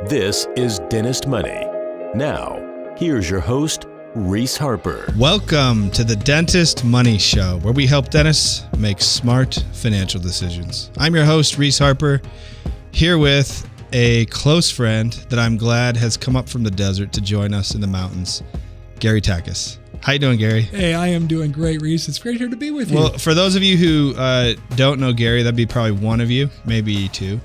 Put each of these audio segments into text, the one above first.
This is Dentist Money. Now, here's your host, Reese Harper. Welcome to the Dentist Money Show, where we help dentists make smart financial decisions. I'm your host, Reese Harper, here with a close friend that I'm glad has come up from the desert to join us in the mountains, Gary Takacs. How you doing, Gary? Hey, I am doing great, Reese. It's great here to be with you. Well, for those of you who don't know Gary, that'd be probably one of you, maybe two.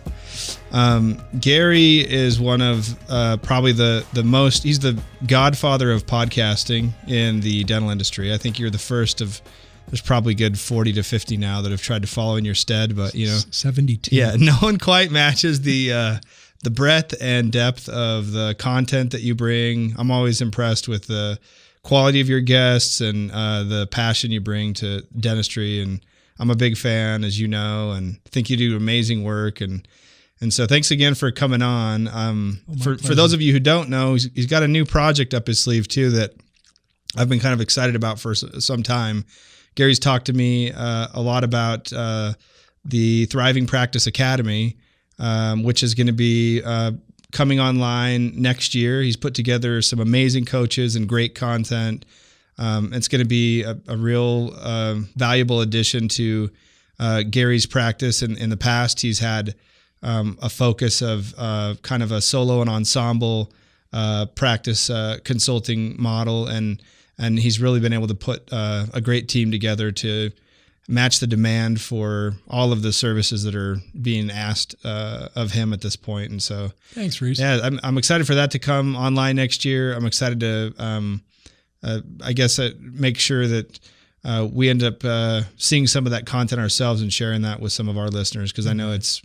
Gary is one of probably the most, he's the godfather of podcasting in the dental industry. I think you're the first of, there's probably good 40 to 50 now that have tried to follow in your stead, but 72. Yeah, no one quite matches the breadth and depth of the content that you bring. I'm always impressed with the quality of your guests and the passion you bring to dentistry. And I'm a big fan, as you know, and think you do amazing work. And so thanks again for coming on. For those of you who don't know, he's got a new project up his sleeve too that I've been kind of excited about for some time. Gary's talked to me a lot about the Thriving Practice Academy, which is going to be coming online next year. He's put together some amazing coaches and great content. It's going to be a real valuable addition to Gary's practice. And in the past, he's had a focus of kind of a solo and ensemble practice consulting model. And he's really been able to put a great team together to match the demand for all of the services that are being asked of him at this point. And so, thanks, Reese. Yeah, I'm excited for that to come online next year. I'm excited to, make sure that we end up seeing some of that content ourselves and sharing that with some of our listeners, because I know it's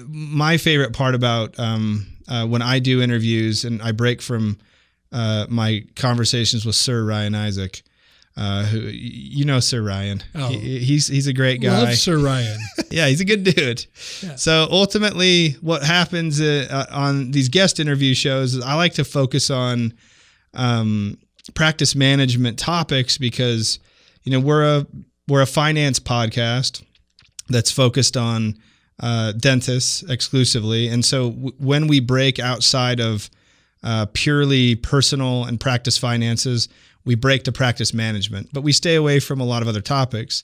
my favorite part about when I do interviews and I break from my conversations with Sir Ryan Isaac. Who you know, Sir Ryan. Oh, he's a great guy. Love Sir Ryan. Yeah, he's a good dude. Yeah. So ultimately, what happens on these guest interview shows is I like to focus on practice management topics because we're a finance podcast that's focused on dentists exclusively, and so when we break outside of purely personal and practice finances, we break to practice management, but we stay away from a lot of other topics.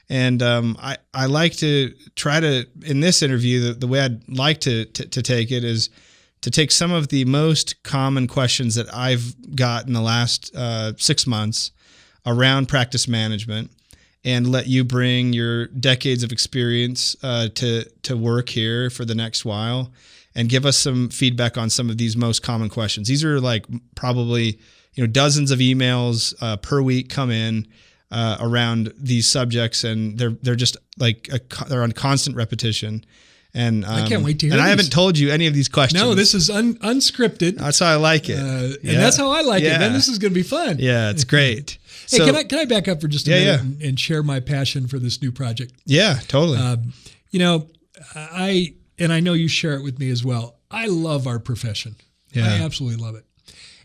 And I like to try to, in this interview, the way I'd like to take it is to take some of the most common questions that I've got in the last 6 months around practice management and let you bring your decades of experience to work here for the next while and give us some feedback on some of these most common questions. These are like probably dozens of emails per week come in around these subjects, and they're just like they're on constant repetition. And I can't wait to hear. And these. I haven't told you any of these questions. No, this is unscripted. That's how I like it, and that's how I like it. Then this is going to be fun. Yeah, it's great. Hey, so, can I back up for just a minute and share my passion for this new project? Yeah, totally. I know you share it with me as well. I love our profession. Yeah. I absolutely love it.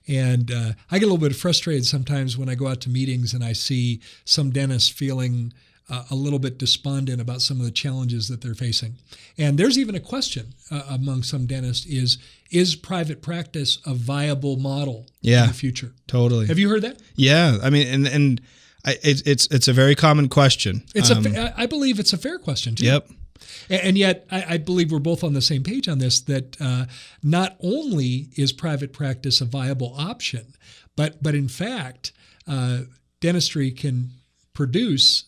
And I get a little bit frustrated sometimes when I go out to meetings and I see some dentists feeling a little bit despondent about some of the challenges that they're facing. And there's even a question among some dentists is private practice a viable model in the future? Totally. Have you heard that? Yeah. I mean, it's a very common question. I believe it's a fair question too. Yep. And yet, I believe we're both on the same page on this, that not only is private practice a viable option, but in fact, dentistry can produce,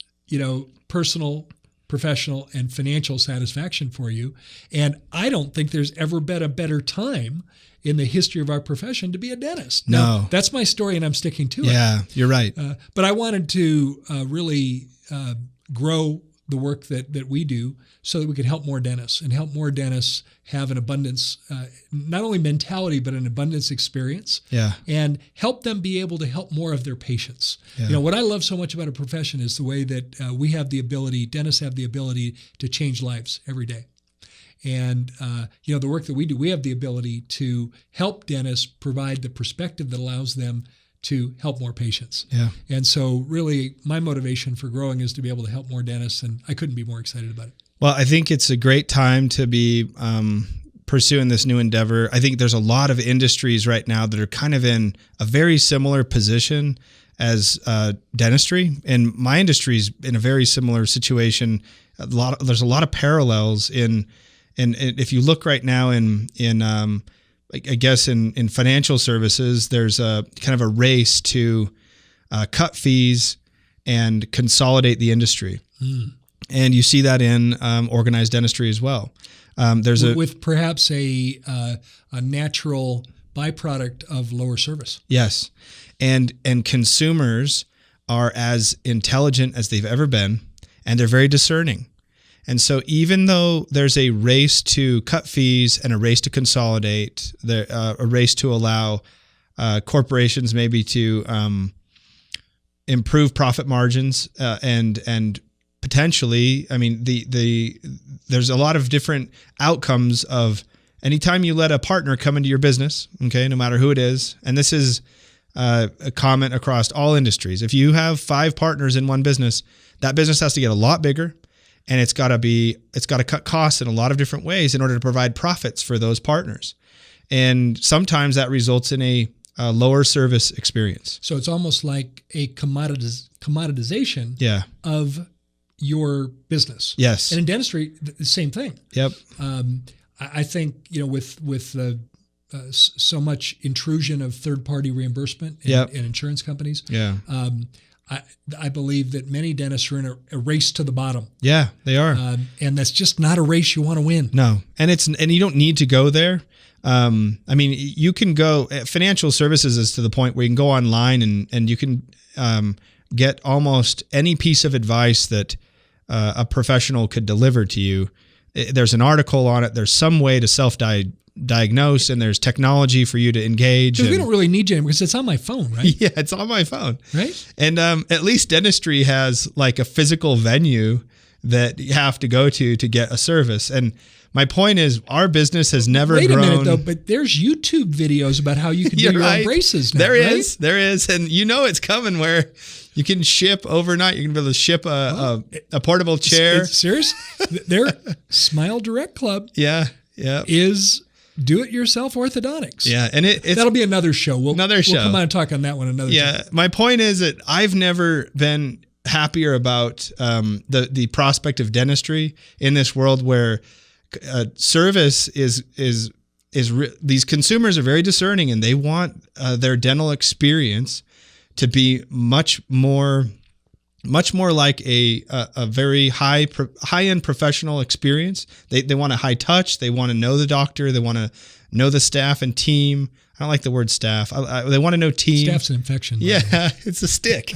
personal, professional, and financial satisfaction for you. And I don't think there's ever been a better time in the history of our profession to be a dentist. No. Now, that's my story, and I'm sticking to it. Yeah, you're right. But I wanted to really grow the work that we do so that we could help more dentists and help more dentists have an abundance, not only mentality, but an abundance experience. Yeah. And help them be able to help more of their patients. Yeah. What I love so much about a profession is the way that dentists have the ability to change lives every day. And, the work that we do, we have the ability to help dentists provide the perspective that allows them to help more patients. Yeah. And so really my motivation for growing is to be able to help more dentists, and I couldn't be more excited about it. Well, I think it's a great time to be pursuing this new endeavor. I think there's a lot of industries right now that are kind of in a very similar position as dentistry, and my industry is in a very similar situation. There's a lot of parallels in if you look right now in I guess in financial services, there's a kind of a race to cut fees and consolidate the industry, and you see that in organized dentistry as well. There's with perhaps a natural byproduct of lower service. Yes. And consumers are as intelligent as they've ever been, and they're very discerning. And so even though there's a race to cut fees and a race to consolidate, a race to allow corporations maybe to improve profit margins and potentially, I mean, there's a lot of different outcomes of anytime you let a partner come into your business, okay, no matter who it is, and this is a comment across all industries. If you have 5 partners in one business, that business has to get a lot bigger, and it's got to cut costs in a lot of different ways in order to provide profits for those partners. And sometimes that results in a lower service experience. So it's almost like a commoditization of your business. Yes. And in dentistry, the same thing. Yep. I think, with so much intrusion of third-party reimbursement and insurance companies. Yeah. I believe that many dentists are in a race to the bottom. Yeah, they are. And that's just not a race you want to win. No. And you don't need to go there. I mean, you can go, financial services is to the point where you can go online and you can get almost any piece of advice that a professional could deliver to you. There's an article on it. There's some way to self-diagnose, and there's technology for you to engage. Because we don't really need you because it's on my phone, right? Yeah, it's on my phone. Right. And at least dentistry has like a physical venue that you have to go to get a service. And my point is, our business has never grown. Wait a minute, though, but there's YouTube videos about how you can do your own braces now, There is. And it's coming where you can ship overnight. You can be able to ship a portable chair. Serious? Their Smile Direct Club is do-it-yourself orthodontics. Yeah, and that'll be another show. We'll come on and talk on that one another time. Yeah, my point is that I've never been happier about the prospect of dentistry in this world where service is these consumers are very discerning, and they want their dental experience to be much more like a very high-end professional experience. They want a high touch. They want to know the doctor. They want to know the staff and team. I don't like the word staff. They want to know team. Staff's an infection. Yeah, it's a stick.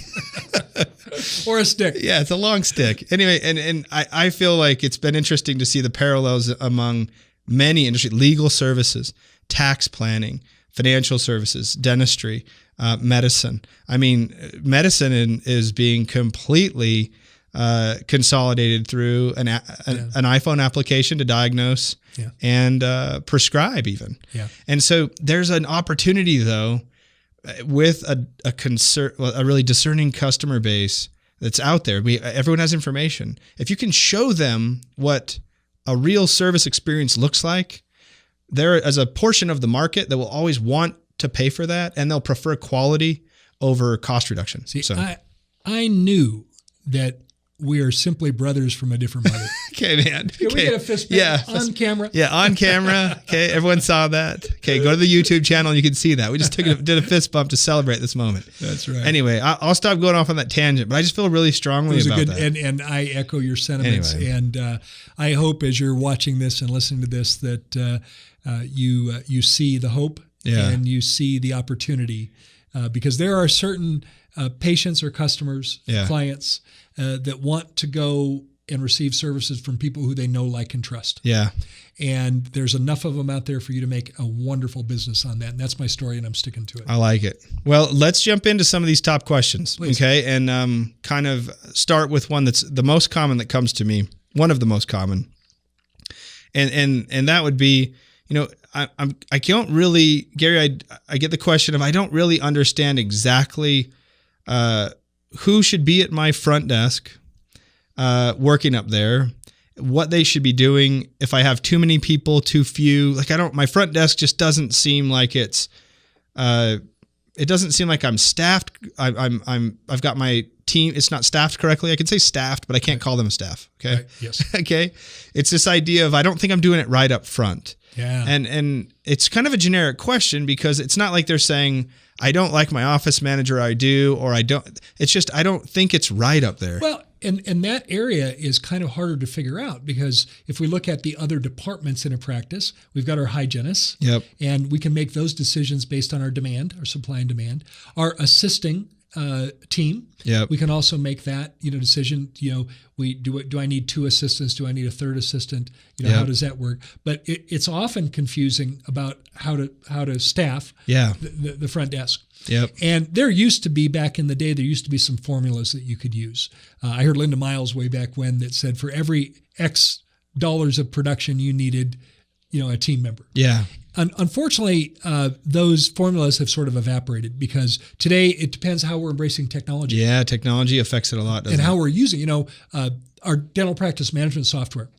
Or a stick. Yeah, it's a long stick. Anyway, and I feel like it's been interesting to see the parallels among many industries: legal services, tax planning, financial services, dentistry, medicine. I mean, medicine is being completely consolidated through an iPhone application to diagnose and prescribe even. Yeah. And so there's an opportunity, though, with a really discerning customer base that's out there. Everyone has information. If you can show them what a real service experience looks like, there is a portion of the market that will always want to pay for that, and they'll prefer quality over cost reduction. See, I knew that we are simply brothers from a different mother. Okay, man. Can we get a fist bump on camera? Yeah, on camera. Okay, everyone saw that. Okay, go to the YouTube channel. You can see that. We just did a fist bump to celebrate this moment. That's right. Anyway, I'll stop going off on that tangent, but I just feel really strongly about that. And I echo your sentiments. Anyway. And I hope as you're watching this and listening to this that you see the hope and you see the opportunity because there are certain patients or customers, clients that want to go and receive services from people who they know, like, and trust. Yeah. And there's enough of them out there for you to make a wonderful business on that. And that's my story, and I'm sticking to it. I like it. Well, let's jump into some of these top questions. Please. Okay. And kind of start with one that's the most common that comes to me, one of the most common. And that would be, I don't really, Gary, I get the question of, I don't really understand exactly who should be at my front desk working up there, what they should be doing. If I have too many people, too few, like my front desk just doesn't seem like it doesn't seem like I'm staffed. I've got my team. It's not staffed correctly. I can say staffed, but I can't call them staff. Okay. Right. Yes. Okay. It's this idea of, I don't think I'm doing it right up front. Yeah. And it's kind of a generic question, because it's not like they're saying, I don't like my office manager, I do, or I don't. It's just, I don't think it's right up there. Well, and that area is kind of harder to figure out, because if we look at the other departments in a practice, we've got our hygienists. Yep. And we can make those decisions based on our demand, our supply and demand. Our assisting team. Yep. We can also make that, decision. Do I need 2 assistants? Do I need a 3rd assistant? Yep. How does that work? But it's often confusing about how to staff the front desk. Yep. And there used to be, back in the day, there used to be some formulas that you could use. I heard Linda Miles way back when that said for every X dollars of production you needed, a team member. Yeah. Unfortunately, those formulas have sort of evaporated, because today it depends how we're embracing technology. Yeah, technology affects it a lot, doesn't and it? how we're using, our dental practice management software,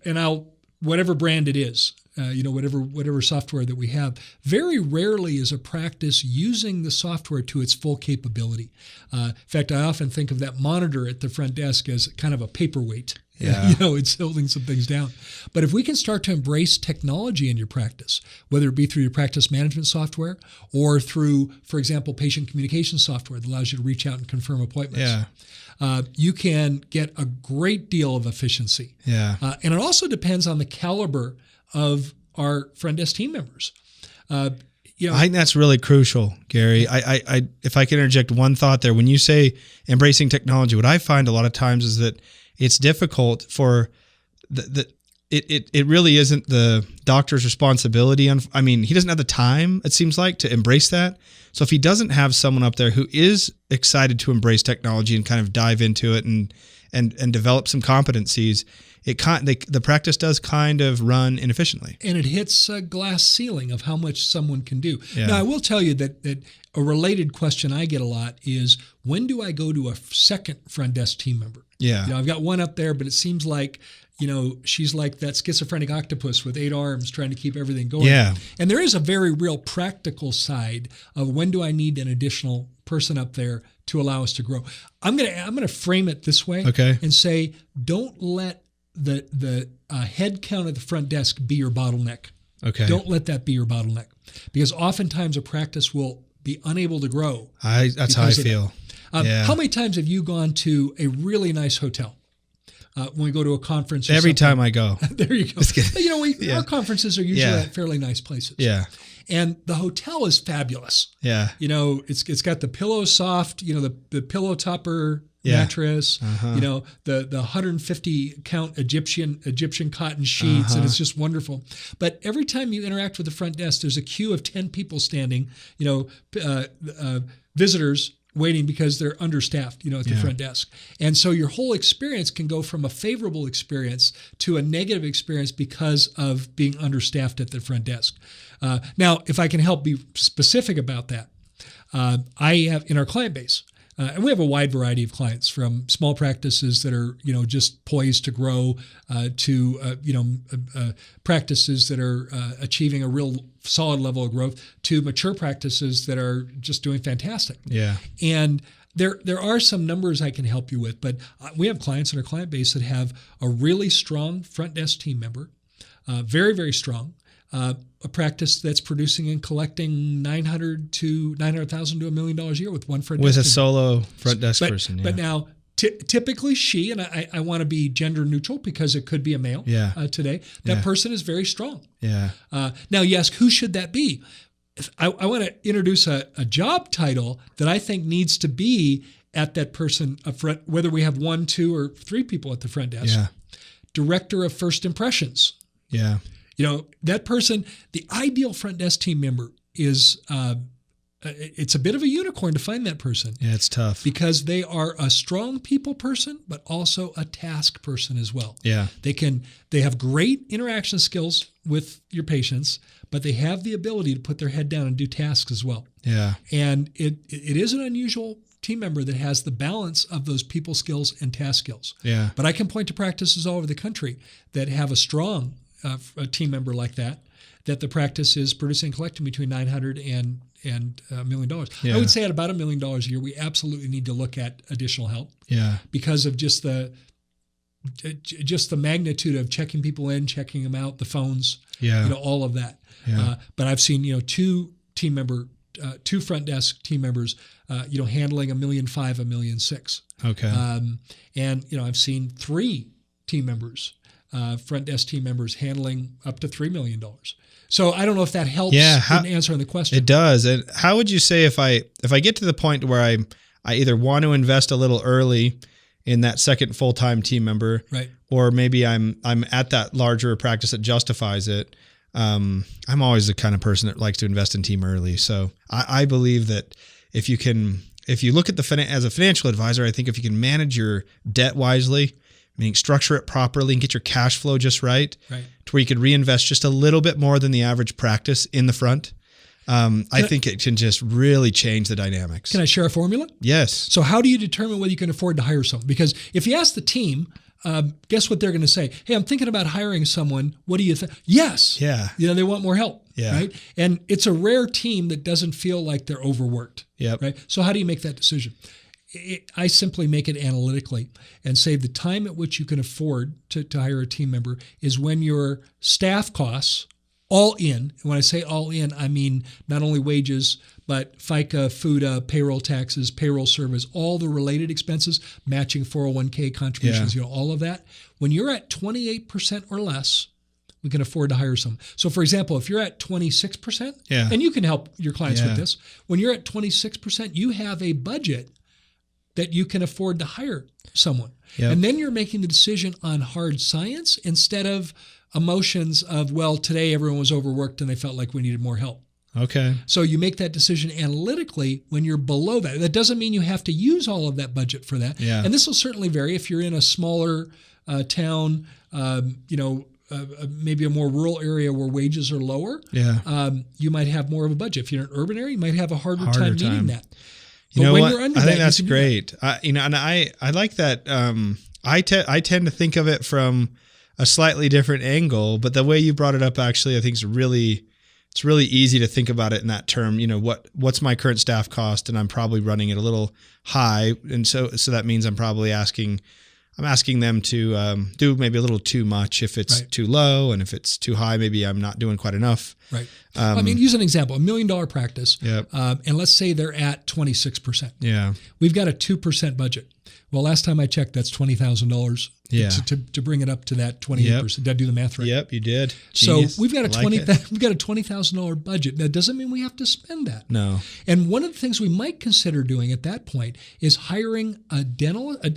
and whatever brand it is, whatever software that we have, very rarely is a practice using the software to its full capability. In fact, I often think of that monitor at the front desk as kind of a paperweight. Yeah. It's holding some things down. But if we can start to embrace technology in your practice, whether it be through your practice management software or through, for example, patient communication software that allows you to reach out and confirm appointments, you can get a great deal of efficiency. Yeah. And it also depends on the caliber of our front desk team members. I think that's really crucial, Gary. I if I can interject one thought there, when you say embracing technology, what I find a lot of times is that it's difficult for it really isn't the doctor's responsibility. He doesn't have the time, it seems like, to embrace that. So if he doesn't have someone up there who is excited to embrace technology and kind of dive into it and develop some competencies, the practice does kind of run inefficiently. And it hits a glass ceiling of how much someone can do. Yeah. Now, I will tell you that a related question I get a lot is, when do I go to a second front desk team member? Yeah. I've got one up there, but it seems like, she's like that schizophrenic octopus with 8 arms trying to keep everything going. Yeah. And there is a very real practical side of, when do I need an additional person up there to allow us to grow? I'm gonna frame it this way. Okay. And say, don't let the head count at the front desk be your bottleneck. Okay. Don't let that be your bottleneck, because oftentimes a practice will be unable to grow. That's how I feel. How many times have you gone to a really nice hotel? When we go to a conference, or Every something? time I go. There you go. Our conferences are usually at fairly nice places. Yeah. And the hotel is fabulous. Yeah. It's got the pillow soft, the pillow topper mattress, the 150 count Egyptian cotton sheets, and it's just wonderful. But every time you interact with the front desk, there's a queue of 10 people standing, visitors waiting because they're understaffed, at the front desk. And so your whole experience can go from a favorable experience to a negative experience because of being understaffed at the front desk. Now, if I can help be specific about that, I have in our client base, and we have a wide variety of clients, from small practices that are, just poised to grow, to practices that are achieving a real solid level of growth, to mature practices that are just doing fantastic. Yeah. And there are some numbers I can help you with, but we have clients in our client base that have a really strong front desk team member, very, very strong. A practice that's producing and collecting $900,000 to $1 million a year with one front desk. With a solo front desk person. Yeah. But now, typically she, and I want to be gender neutral because it could be a male today, that person is very strong. Yeah. Now you ask, who should that be? I want to introduce a job title that I think needs to be at that person up front, whether we have 1, 2, or 3 people at the front desk. Yeah. Director of First Impressions. Yeah. That person, the ideal front desk team member is, it's a bit of a unicorn to find that person. Yeah, it's tough. Because they are a strong people person, but also a task person as well. Yeah. They have great interaction skills with your patients, but they have the ability to put their head down and do tasks as well. Yeah. And it is an unusual team member that has the balance of those people skills and task skills. Yeah. But I can point to practices all over the country that have a strong a team member like that the practice is producing and collecting between $900 and $1 million. Yeah. I would say at about $1 million a year, we absolutely need to look at additional help. Yeah. Because of just the magnitude of checking people in, checking them out, the phones, all of that. Yeah. But I've seen, two front desk team members, handling $1.5 million, $1.6 million. Okay. And I've seen 3 team members, front desk team members handling up to $3 million. So I don't know if that helps in answering the question. It does. And how would you say if I get to the point where I either want to invest a little early in that second full-time team member, right, or maybe I'm at that larger practice that justifies it. I'm always the kind of person that likes to invest in team early. So I believe that if you look at as a financial advisor, I think if you can manage your debt wisely, meaning structure it properly and get your cash flow just right, to where you could reinvest just a little bit more than the average practice in the front, I think it can just really change the dynamics. Can I share a formula? Yes. So how do you determine whether you can afford to hire someone? Because if you ask the team, guess what they're going to say? Hey, I'm thinking about hiring someone. What do you think? Yes. Yeah. They want more help. Yeah. Right. And it's a rare team that doesn't feel like they're overworked. Yep. Right. So how do you make that decision? I simply make it analytically and say the time at which you can afford to hire a team member is when your staff costs all in. And when I say all in, I mean not only wages, but FICA, FUTA, payroll taxes, payroll service, all the related expenses, matching 401k contributions, all of that. When you're at 28% or less, we can afford to hire some. So for example, if you're at 26%, and you can help your clients with this, when you're at 26%, you have a budget that you can afford to hire someone. Yep. And then you're making the decision on hard science instead of emotions of, well, today everyone was overworked and they felt like we needed more help. Okay. So you make that decision analytically when you're below that. That doesn't mean you have to use all of that budget for that. Yeah. And this will certainly vary if you're in a smaller town, maybe a more rural area where wages are lower. Yeah. You might have more of a budget. If you're in an urban area, you might have a harder time meeting that. You know what? I think that's great. And I like that. I tend to think of it from a slightly different angle, but the way you brought it up, actually, I think it's really easy to think about it in that term. What's my current staff cost, and I'm probably running it a little high, and so that means I'm probably asking them to do maybe a little too much if it's too low, and if it's too high, maybe I'm not doing quite enough. Right. Use an example, $1 million practice, yep. And let's say they're at 26%. Yeah. We've got a 2% budget. Well, last time I checked, that's $20,000 to bring it up to that 28%. Yep. Did I do the math right? Yep, you did. Genius. So we've got a $20,000 budget. That doesn't mean we have to spend that. No. And one of the things we might consider doing at that point is hiring an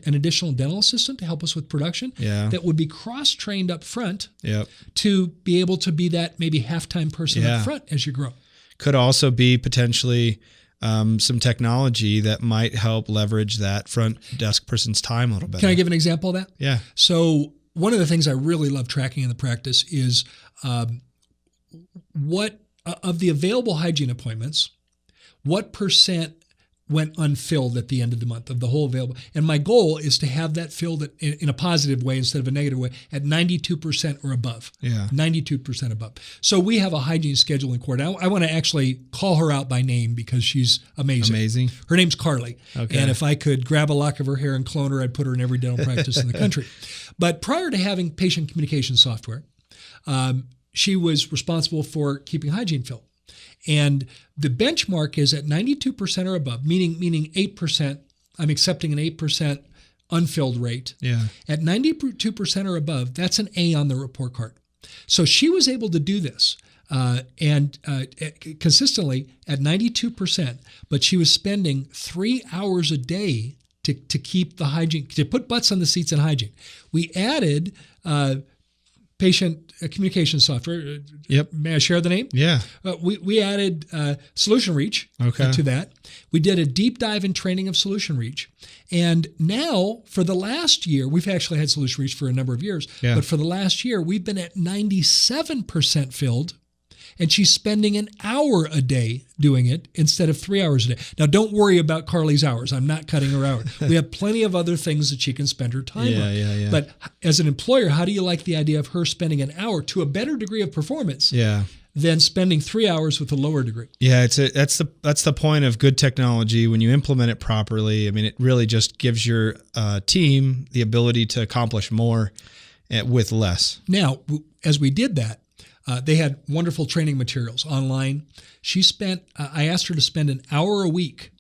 additional dental assistant to help us with production. Yeah. That would be cross-trained up front. Yep. To be able to be that maybe half-time person up front as you grow. Could also be potentially some technology that might help leverage that front desk person's time a little better. Can I give an example of that? Yeah. So one of the things I really love tracking in the practice is what of the available hygiene appointments, what percent went unfilled at the end of the month of the whole available. And my goal is to have that filled in a positive way instead of a negative way at 92% or above. Yeah. 92% above. So we have a hygiene scheduling coordinator. I want to actually call her out by name because she's amazing. Her name's Carly. Okay. And if I could grab a lock of her hair and clone her, I'd put her in every dental practice in the country. But prior to having patient communication software, she was responsible for keeping hygiene filled. And the benchmark is at 92% or above, meaning 8%. I'm accepting an 8% unfilled rate. Yeah. At 92% or above, that's an A on the report card. So she was able to do this and consistently at 92%, but she was spending 3 hours a day to keep the hygiene, to put butts on the seats in hygiene. We added patient communication software. Yep. May I share the name? Yeah. We added Solution Reach to that. We did a deep dive in training of Solution Reach. And now for the last year, we've actually had Solution Reach for a number of years, but for the last year, we've been at 97% filled and she's spending an hour a day doing it instead of 3 hours a day. Now, don't worry about Carly's hours. I'm not cutting her hours. We have plenty of other things that she can spend her time on. Yeah. But as an employer, how do you like the idea of her spending an hour to a better degree of performance than spending 3 hours with a lower degree? Yeah, that's the point of good technology. When you implement it properly, I mean, it really just gives your team the ability to accomplish more with less. Now, as we did that, they had wonderful training materials online. I asked her to spend an hour a week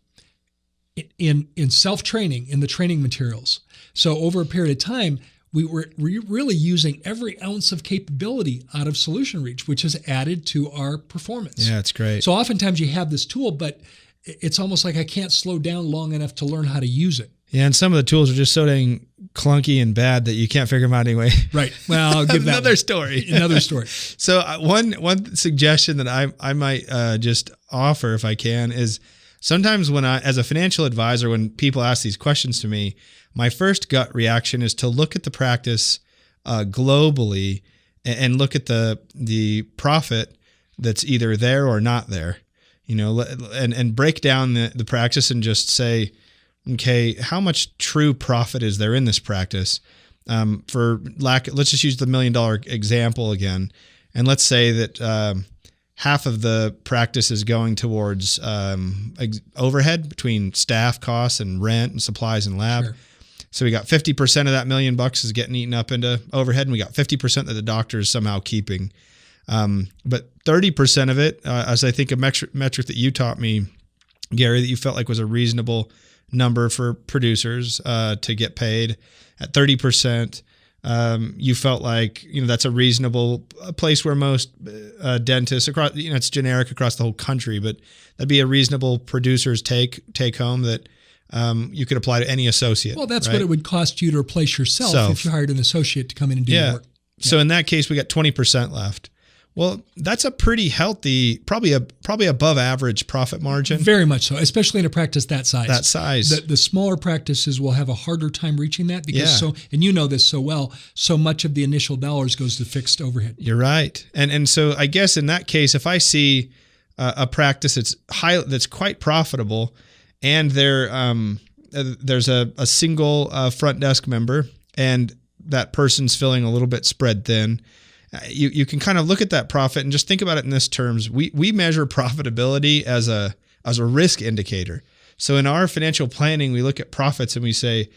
in self-training in the training materials. So over a period of time, we were really using every ounce of capability out of Solution Reach, which has added to our performance. Yeah, it's great. So oftentimes you have this tool, but it's almost like I can't slow down long enough to learn how to use it. Yeah, and some of the tools are just so dang clunky and bad that you can't figure them out anyway. Right. Well, I'll give that Another story. So one suggestion that I might just offer, if I can, is sometimes when as a financial advisor, when people ask these questions to me, my first gut reaction is to look at the practice globally and look at the profit that's either there or not there, and break down the practice and just say, okay, how much true profit is there in this practice? Let's just use the $1 million example again. And let's say that half of the practice is going towards overhead between staff costs and rent and supplies and lab. Sure. So we got 50% of that $1 million is getting eaten up into overhead, and we got 50% that the doctor is somehow keeping. But 30% of it, as I think a metric that you taught me, Gary, that you felt like was a reasonable number for producers to get paid at 30%. You felt like that's a reasonable place where most dentists across it's generic across the whole country, but that'd be a reasonable producer's take home that you could apply to any associate. Well, that's right? what it would cost you to replace yourself if you hired an associate to come in and do your work. So in that case, we got 20% left. Well, that's a pretty healthy, probably above average profit margin. Very much so, especially in a practice that size. The smaller practices will have a harder time reaching that because and you know this so well, so much of the initial dollars goes to fixed overhead. You're right. And so I guess in that case, if I see a practice that's quite profitable and there's a single front desk member and that person's feeling a little bit spread thin, you can kind of look at that profit and just think about it in this terms. We measure profitability as a risk indicator. So in our financial planning, we look at profits and we say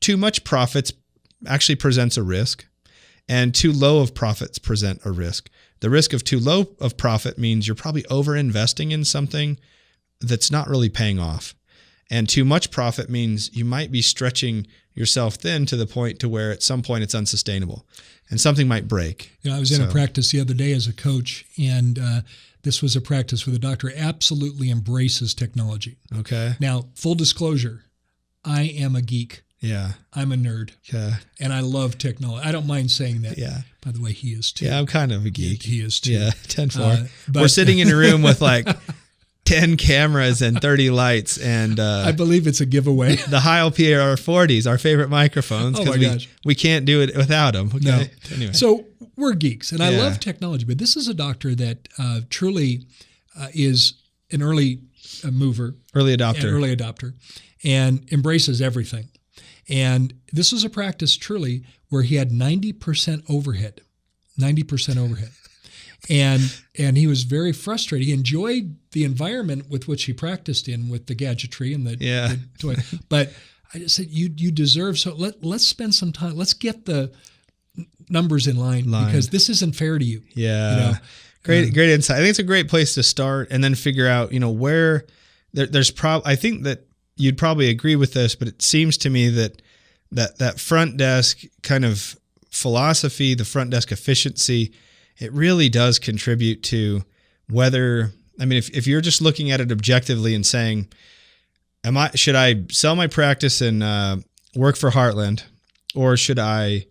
too much profits actually presents a risk and too low of profits present a risk. The risk of too low of profit means you're probably over investing in something that's not really paying off. And too much profit means you might be stretching yourself thin to the point to where at some point it's unsustainable and something might break. I was in a practice the other day as a coach, and this was a practice where the doctor absolutely embraces technology. Okay. Now, full disclosure, I am a geek. Yeah. I'm a nerd. Yeah. And I love technology. I don't mind saying that. Yeah. By the way, he is too. Yeah, I'm kind of a geek. He is too. Yeah, 10-4. We're sitting in a room with like 10 cameras and 30 lights, and I believe it's a giveaway. The Heil PR40s, our favorite microphones, because we can't do it without them. Okay? No. Anyway. So we're geeks, and I love technology, but this is a doctor that truly is an early mover, early adopter, and embraces everything. And this was a practice truly where he had 90% overhead. And he was very frustrated. He enjoyed the environment with which he practiced in, with the gadgetry and the toy. But I just said, you deserve, so let's spend some time. Let's get the numbers in line. Because this isn't fair to you. Yeah. Great insight. I think it's a great place to start and then figure out, where there's I think that you'd probably agree with this, but it seems to me that front desk kind of philosophy, the front desk efficiency, it really does contribute to whether, if you're just looking at it objectively and saying, should I sell my practice and work for Heartland, or should I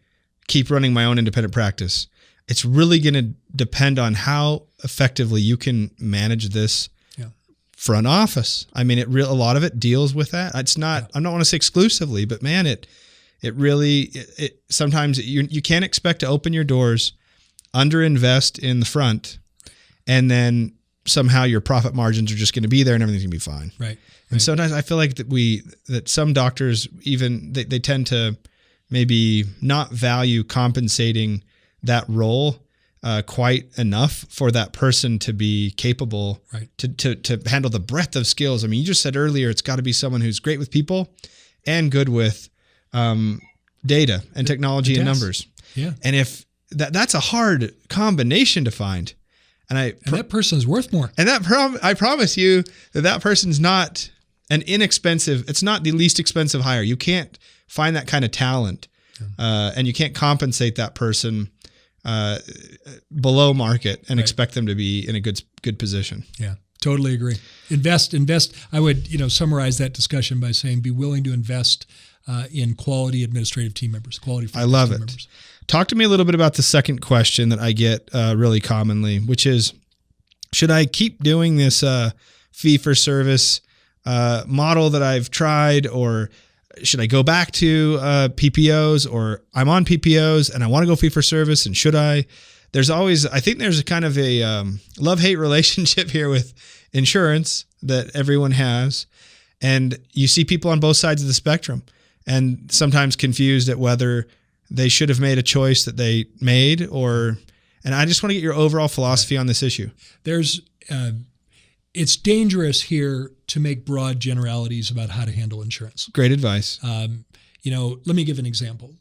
keep running my own independent practice? It's really going to depend on how effectively you can manage this front office. A lot of it deals with that. It's not, I don't want to say exclusively, but man, it really sometimes you can't expect to open your doors, underinvest in the front, and then somehow your profit margins are just going to be there and everything's going to be fine. Right. And sometimes I feel like that some doctors even they tend to maybe not value compensating that role quite enough for that person to be capable to handle the breadth of skills. I mean, you just said earlier, it's got to be someone who's great with people and good with data and technology and numbers. Yeah. And if that's a hard combination to find. And that person's worth more. And I promise you that person's not an inexpensive, it's not the least expensive hire. You can't find that kind of talent and you can't compensate that person below market and expect them to be in a good position. Yeah, totally agree. Invest. I would, summarize that discussion by saying, be willing to invest in quality administrative team members, I love it. Members. Talk to me a little bit about the second question that I get really commonly, which is, should I keep doing this fee-for-service model that I've tried, or should I go back to PPOs, or I'm on PPOs and I want to go fee-for-service, and should I? I think there's a kind of a love-hate relationship here with insurance that everyone has, and you see people on both sides of the spectrum and sometimes confused at whether they should have made a choice that they made, and I just want to get your overall philosophy on this issue. It's dangerous here to make broad generalities about how to handle insurance. Great advice. Let me give an example.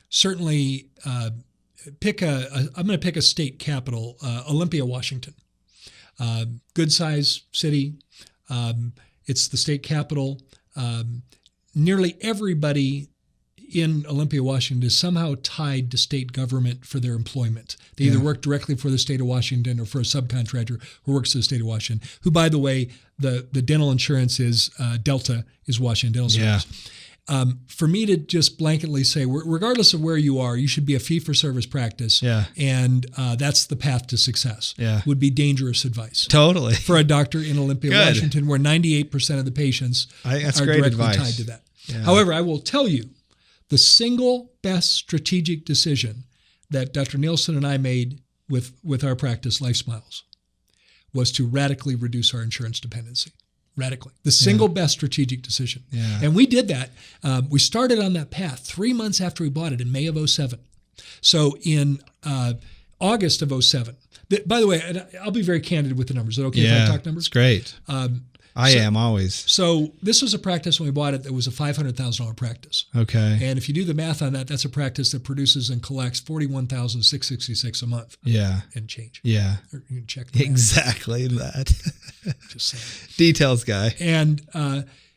Certainly, I'm going to pick a state capital, Olympia, Washington. Good size city. It's the state capital. Nearly everybody in Olympia, Washington is somehow tied to state government for their employment. They either work directly for the state of Washington or for a subcontractor who works for the state of Washington, who, by the way, the dental insurance is Delta is Washington Dental Service. For me to just blanketly say, regardless of where you are, you should be a fee-for-service practice, and that's the path to success, would be dangerous advice. Totally. For a doctor in Olympia, Washington, where 98% of the patients are directly tied to that. Yeah. However, I will tell you, the single best strategic decision that Dr. Nielsen and I made with our practice, Life Smiles, was to radically reduce our insurance dependency. Radically. The single best strategic decision. Yeah. And we did that. We started on that path 3 months after we bought it in May of 2007. So in August of 2007, by the way, and I'll be very candid with the numbers. Is it okay if I talk numbers? It's great. I am always. So this was a practice when we bought it that was a $500,000 practice. Okay. And if you do the math on that, that's a practice that produces and collects $41,666 a month. Yeah. And change. Yeah. Or you can check the math. Exactly that. Just saying. Details guy. And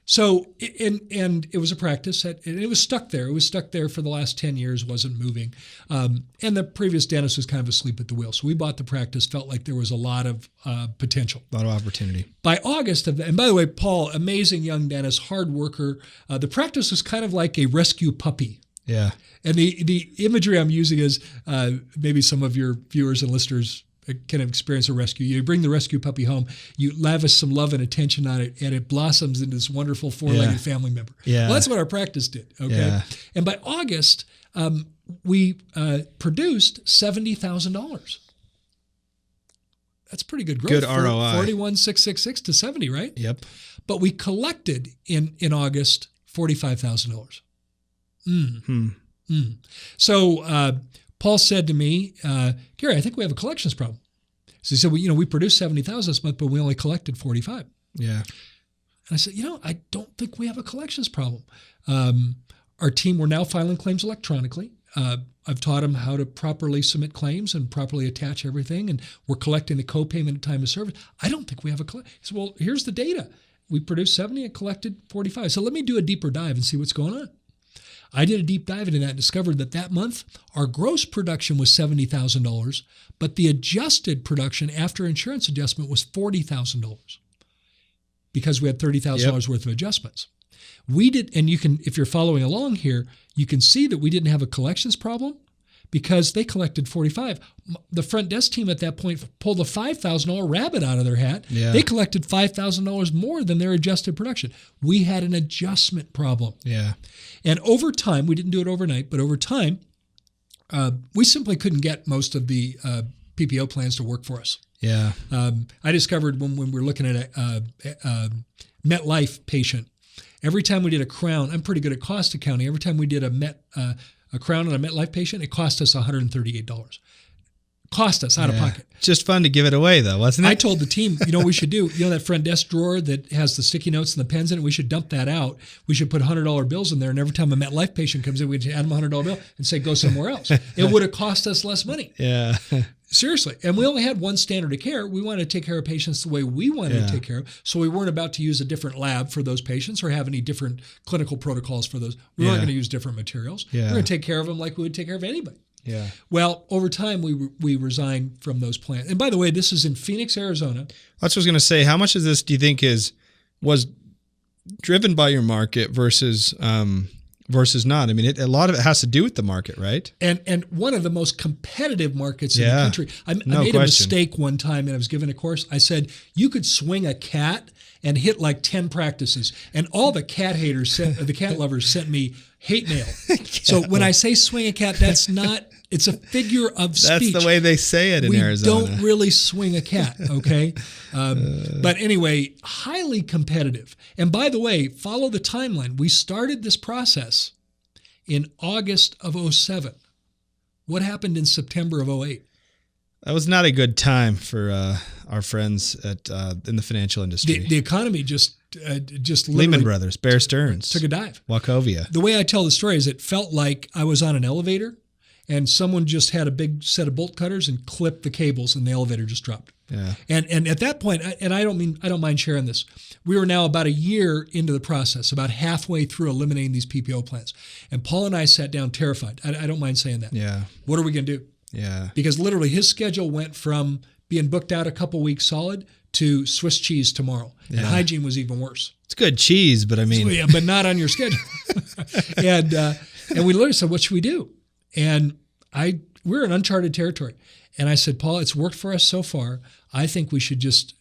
so it was a practice and it was stuck there. It was stuck there for the last 10 years, wasn't moving. And the previous dentist was kind of asleep at the wheel. So we bought the practice, felt like there was a lot of potential. A lot of opportunity. By August of that, and by the way, Paul, amazing young dentist, hard worker. The practice was kind of like a rescue puppy. Yeah. And the imagery I'm using is maybe some of your viewers and listeners can experience a rescue. You bring the rescue puppy home, you lavish some love and attention on it, and it blossoms into this wonderful four-legged family member. Yeah. Well, that's what our practice did. Okay. Yeah. And by August, we produced $70,000. That's pretty good growth. Good ROI. 41,666 to 70, right? Yep. But we collected in August $45,000. So Paul said to me, Gary, I think we have a collections problem. So he said, well, we produced 70,000 this month, but we only collected 45. Yeah. And I said, I don't think we have a collections problem. Our team, we're now filing claims electronically. I've taught them how to properly submit claims and properly attach everything, and we're collecting the co-payment at time of service. I don't think we have a collection. He said, well, here's the data. We produced 70 and collected 45. So let me do a deeper dive and see what's going on. I did a deep dive into that and discovered that month, our gross production was $70,000, but the adjusted production after insurance adjustment was $40,000 because we had $30,000 worth of adjustments. We did, and you can, if you're following along here, you can see that we didn't have a collections problem because they collected 45. The front desk team at that point pulled a $5,000 rabbit out of their hat. Yeah. They collected $5,000 more than their adjusted production. We had an adjustment problem. Yeah. And over time, we didn't do it overnight, but over time, we simply couldn't get most of the PPO plans to work for us. Yeah. I discovered when we were looking at a MetLife patient, every time we did a crown, I'm pretty good at cost accounting. Every time we did a crown on a MetLife patient, it cost us $138. Cost us out of pocket. Just fun to give it away, though, wasn't it? I told the team, what we should do? That front desk drawer that has the sticky notes and the pens in it, we should dump that out. We should put $100 bills in there, and every time a MetLife patient comes in, we'd add them a $100 bill and say, go somewhere else. It would have cost us less money. Yeah. Seriously. And we only had one standard of care. We wanted to take care of patients the way we wanted to take care of. So we weren't about to use a different lab for those patients or have any different clinical protocols for those. We weren't going to use different materials. Yeah. We're going to take care of them like we would take care of anybody. Yeah. Well, over time, we resigned from those plans. And by the way, this is in Phoenix, Arizona. That's what I was going to say. How much of this do you think was driven by your market versus not? I mean, a lot of it has to do with the market, right? And one of the most competitive markets in the country. I made a mistake one time, and I was given a course. I said, you could swing a cat and hit like 10 practices. And all the cat haters, the cat lovers sent me hate mail. So when I say swing a cat, that's not, it's a figure of speech. That's the way they say it in Arizona. We don't really swing a cat, okay? But anyway, highly competitive. And by the way, follow the timeline. We started this process in August of 2007. What happened in September of 2008? That was not a good time for our friends in the financial industry. The economy just Lehman Brothers, Bear Stearns, took a dive. Wachovia. The way I tell the story is it felt like I was on an elevator and someone just had a big set of bolt cutters and clipped the cables and the elevator just dropped. Yeah. And at that point, and I don't mind sharing this, we were now about a year into the process, about halfway through eliminating these PPO plans. And Paul and I sat down terrified. I don't mind saying that. Yeah. What are we going to do? Yeah. Because literally his schedule went from being booked out a couple weeks solid to Swiss cheese tomorrow. Yeah. And hygiene was even worse. It's good cheese, but I mean. Yeah, but not on your schedule. and we literally said, what should we do? And we're in uncharted territory. And I said, Paul, it's worked for us so far. I think we should just,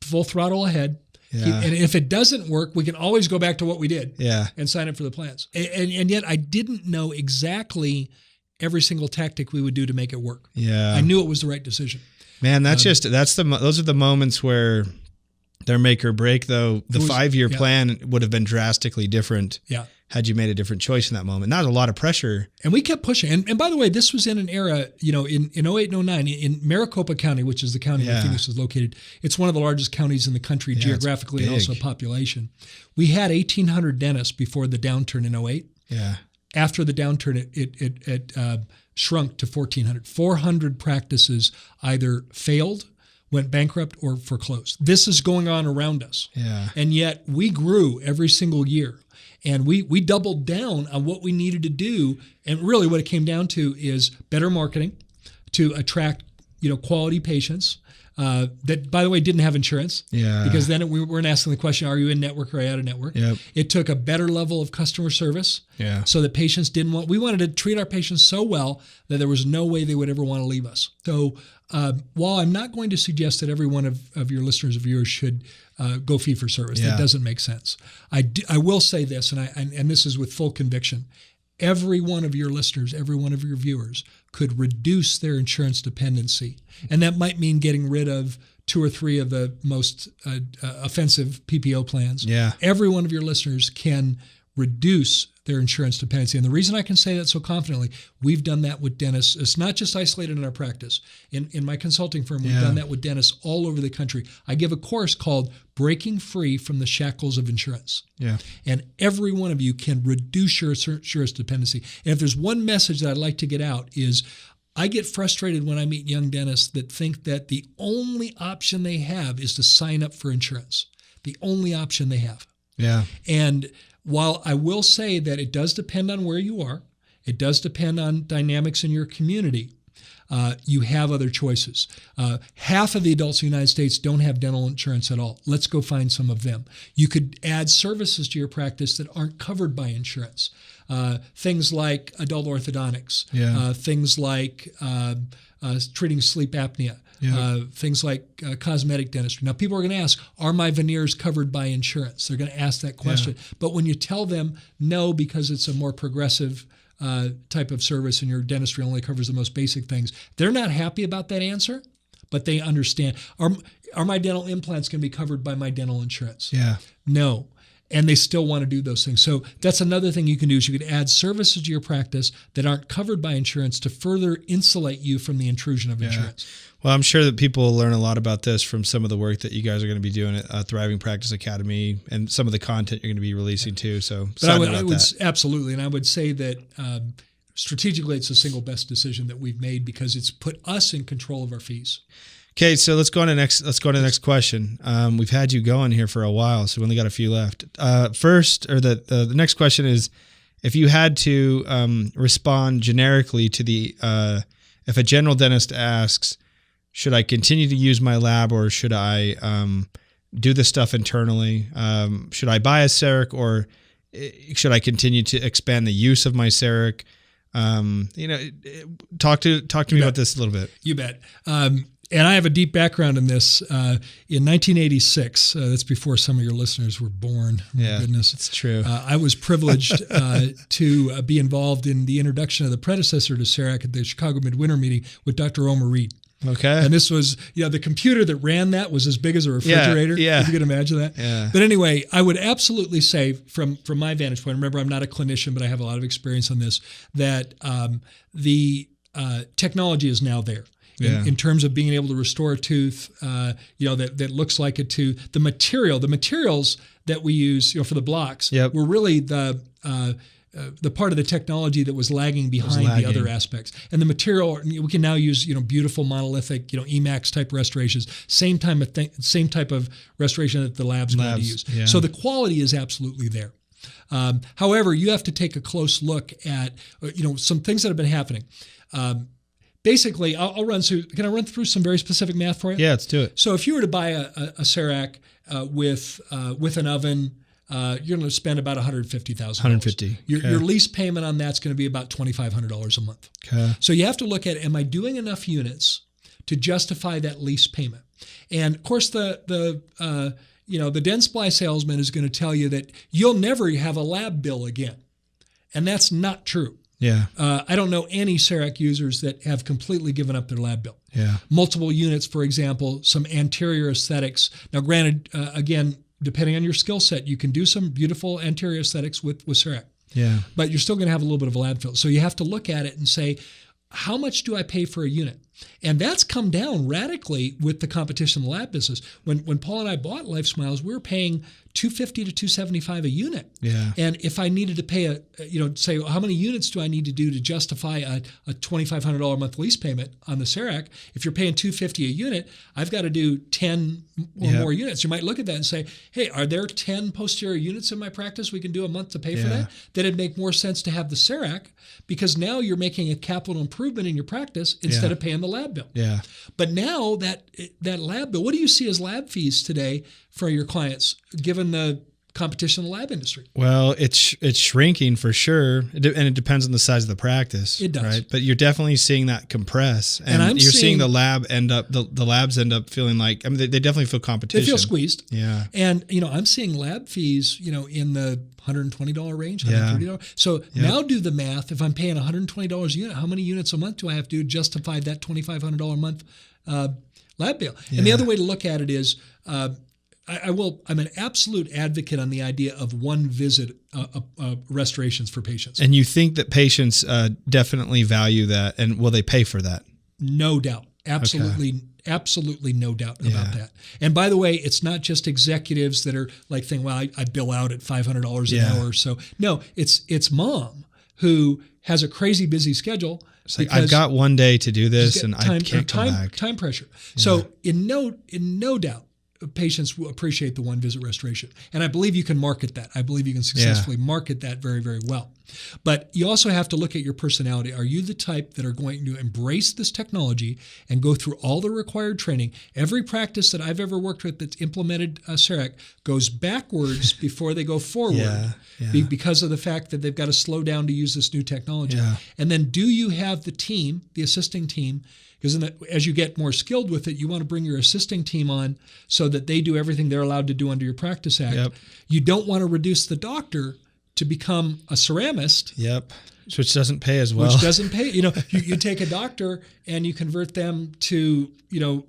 full throttle ahead. Yeah. And if it doesn't work, we can always go back to what we did and sign up for the plans. And yet I didn't know exactly every single tactic we would do to make it work. Yeah. I knew it was the right decision. Man, those are the moments where they're make or break, though. The 5-year plan would have been drastically different had you made a different choice in that moment. That was a lot of pressure. And we kept pushing. And by the way, this was in an era, in 08 and 09, in Maricopa County, which is the county where Phoenix is located. It's one of the largest counties in the country geographically and also population. We had 1,800 dentists before the downturn in 08. Yeah. After the downturn, it shrunk to 1,400. 400 practices either failed, went bankrupt, or foreclosed. This is going on around us. Yeah. And yet we grew every single year. And we doubled down on what we needed to do. And really what it came down to is better marketing to attract, quality patients that, by the way, didn't have insurance. Yeah. Because then we weren't asking the question, are you in network or out of network? Yep. It took a better level of customer service. Yeah. So that patients we wanted to treat our patients so well that there was no way they would ever want to leave us. So while I'm not going to suggest that every one of your listeners or viewers should go fee for service, that doesn't make sense. I will say this, and this is with full conviction. Every one of your listeners, every one of your viewers could reduce their insurance dependency. And that might mean getting rid of 2 or 3 of the most offensive PPO plans. Yeah. Every one of your listeners can reduce their insurance dependency. And the reason I can say that so confidently, we've done that with dentists. It's not just isolated in our practice. In my consulting firm, we've done that with dentists all over the country. I give a course called Breaking Free from the Shackles of Insurance. Yeah. And every one of you can reduce your insurance dependency. And if there's one message that I'd like to get out is I get frustrated when I meet young dentists that think that the only option they have is to sign up for insurance. The only option they have. Yeah. And while I will say that it does depend on where you are, it does depend on dynamics in your community, you have other choices. Half of the adults in the United States don't have dental insurance at all. Let's go find some of them. You could add services to your practice that aren't covered by insurance. Things like adult orthodontics, things like treating sleep apnea. Things like cosmetic dentistry. Now, people are going to ask, are my veneers covered by insurance? They're going to ask that question. But when you tell them no, because it's a more progressive type of service and your dentistry only covers the most basic things, they're not happy about that answer, but they understand. Are my dental implants going to be covered by my dental insurance? Yeah. No. And they still want to do those things. So that's another thing you can do is you could add services to your practice that aren't covered by insurance to further insulate you from the intrusion of insurance. Well, I'm sure that people will learn a lot about this from some of the work that you guys are going to be doing at Thriving Practice Academy and some of the content you're going to be releasing too. So, but I would absolutely, and I would say that strategically, it's the single best decision that we've made because it's put us in control of our fees. Okay, so let's go on to the next question. We've had you going here for a while, so we only got a few left. The next question is, if you had to respond generically to if a general dentist asks, should I continue to use my lab or should I do this stuff internally? Should I buy a CEREC or should I continue to expand the use of my CEREC? Talk to me about this a little bit. You bet. And I have a deep background in this. In 1986, that's before some of your listeners were born. Yeah, goodness, it's true. I was privileged to be involved in the introduction of the predecessor to CEREC at the Chicago Midwinter meeting with Dr. Omer Reed. Okay. And this was, the computer that ran that was as big as a refrigerator. Yeah. If you can imagine that. Yeah. But anyway, I would absolutely say from my vantage point, remember I'm not a clinician, but I have a lot of experience on this, that the technology is now there. In terms of being able to restore a tooth, that looks like a tooth. The materials that we use, for the blocks, were really the part of the technology that was lagging behind the other aspects. And the material, we can now use, beautiful monolithic, Emax type restorations, same type of restoration that the lab's going to use. Yeah. So the quality is absolutely there. However, you have to take a close look at, some things that have been happening. Basically, I'll run through. Can I run through some very specific math for you? Yeah, let's do it. So if you were to buy a CEREC with an oven, you're going to spend about $150,000. $150,000. Your lease payment on that's going to be about $2,500 a month. Okay. So you have to look at, am I doing enough units to justify that lease payment? And of course, the Dentsply salesman is going to tell you that you'll never have a lab bill again, and that's not true. Yeah. I don't know any CEREC users that have completely given up their lab bill. Yeah. Multiple units, for example, some anterior aesthetics. Now, granted, again, depending on your skill set, you can do some beautiful anterior aesthetics with CEREC. Yeah. But you're still going to have a little bit of a lab fill. So you have to look at it and say, how much do I pay for a unit? And that's come down radically with the competition in the lab business. When Paul and I bought Life Smiles, we were paying $250 to $275 a unit. Yeah. And if I needed to pay say, how many units do I need to do to justify a $2,500 a month lease payment on the CEREC? If you're paying $250 a unit, I've got to do 10 or more units. You might look at that and say, hey, are there 10 posterior units in my practice we can do a month to pay for that? Then it'd make more sense to have the CEREC because now you're making a capital improvement in your practice instead of paying the lab bill. Yeah. But now that lab bill, what do you see as lab fees today for your clients, given the competition in the lab industry? Well, it's shrinking for sure, and it depends on the size of the practice. It does, right? But you're definitely seeing that compress, and you're seeing the labs end up feeling like, they definitely feel competition. They feel squeezed. Yeah, and I'm seeing lab fees, in the $120 range, $130. So now do the math. If I'm paying $120 a unit, how many units a month do I have to justify that $2,500 a month lab bill? Yeah. And the other way to look at it is, I'm an absolute advocate on the idea of one visit restorations for patients. And you think that patients definitely value that, and will they pay for that? No doubt. Absolutely. Okay. Absolutely no doubt about that. And by the way, it's not just executives that are like thinking, well, I bill out at $500 an hour or so. No, it's mom who has a crazy busy schedule. It's like, I've got one day to do this and I can't come back. Time pressure. Yeah. So in no doubt, patients will appreciate the one visit restoration. And I believe you can market that. I believe you can successfully market that very, very well. But you also have to look at your personality. Are you the type that are going to embrace this technology and go through all the required training? Every practice that I've ever worked with that's implemented CEREC goes backwards before they go forward because of the fact that they've got to slow down to use this new technology. Yeah. And then do you have the team, the assisting team? Because as you get more skilled with it, you want to bring your assisting team on so that they do everything they're allowed to do under your Practice Act. Yep. You don't want to reduce the doctor to become a ceramist. Yep. Which doesn't pay as well. Which doesn't pay. You take a doctor and you convert them to,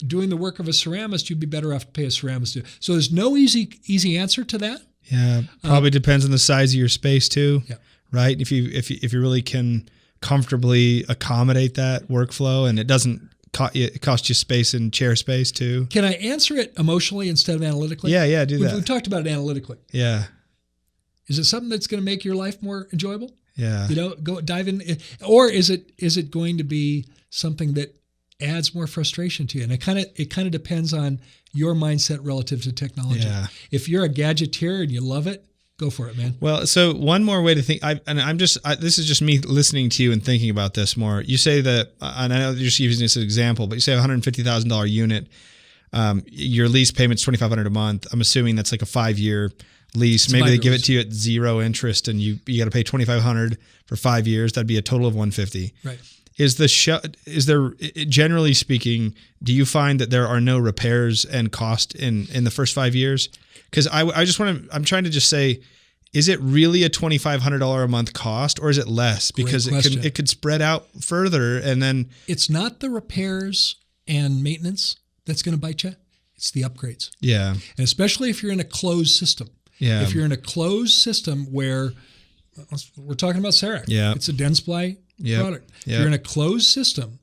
doing the work of a ceramist, you'd be better off to pay a ceramist to. So there's no easy answer to that. Yeah. Probably depends on the size of your space too. Yeah. Right. If you really can comfortably accommodate that workflow and it doesn't cost you space and chair space too. Can I answer it emotionally instead of analytically? Yeah. Do that. We've talked about it analytically. Yeah. Is it something that's going to make your life more enjoyable? Yeah. Go dive in, or is it going to be something that adds more frustration to you? And it kind of depends on your mindset relative to technology. Yeah. If you're a gadgeteer and you love it, go for it, man. Well, so one more way to think, this is just me listening to you and thinking about this more. You say that, and I know you're just using this as an example, but you say $150,000 unit, your lease payment's $2,500 a month. I'm assuming that's like a 5-year lease. Maybe they give it to you at 0 interest, and you got to pay $2,500 for 5 years. That'd be a total of $150,000. Right. Is there generally speaking, do you find that there are no repairs and cost in the first 5 years? Because I'm trying to just say, is it really a $2,500 a month cost, or is it less? Because it could spread out further, and then it's not the repairs and maintenance that's going to bite you. It's the upgrades. Yeah. And especially if you're in a closed system. Yeah. If you're in a closed system where we're talking about CEREC, yeah, it's a Dentsply product. Yep. You're in a closed system,